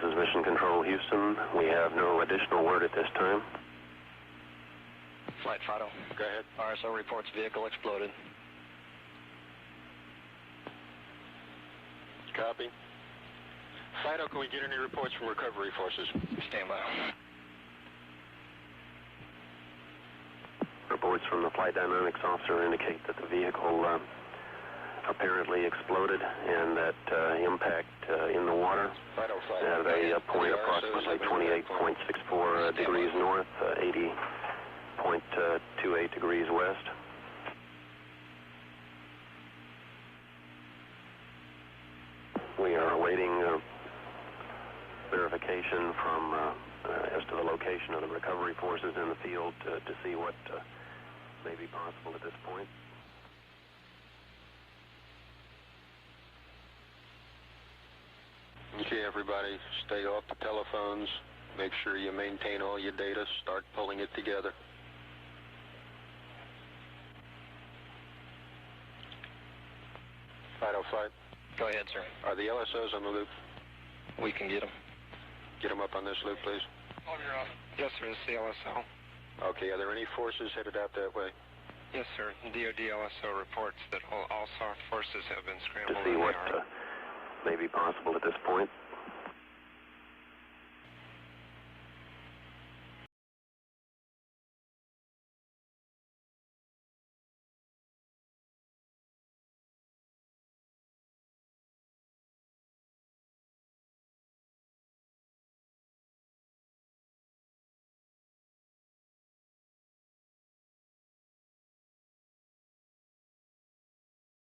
This is Mission Control, Houston. We have no additional word at this time. Flight Fido. Go ahead. RSO reports vehicle exploded. Copy. Fido, can we get any reports from recovery forces? Stand by. Reports from the flight dynamics officer indicate that the vehicle apparently exploded and that impact in the water at a point approximately 28.64 degrees north, 80.28 degrees west. We are awaiting verification from as to the location of the recovery forces in the field to see what may be possible at this point. Okay, everybody, stay off the telephones. Make sure you maintain all your data. Start pulling it together. Fido Flight. Go ahead, sir. Are the LSOs on the loop? We can get them. Get them up on this loop, please. Oh, you're on. Yes, sir, it's the LSO. Okay, are there any forces headed out that way? Yes, sir. DOD LSO reports that all SAR forces have been To scrambled. see what may be possible at this point.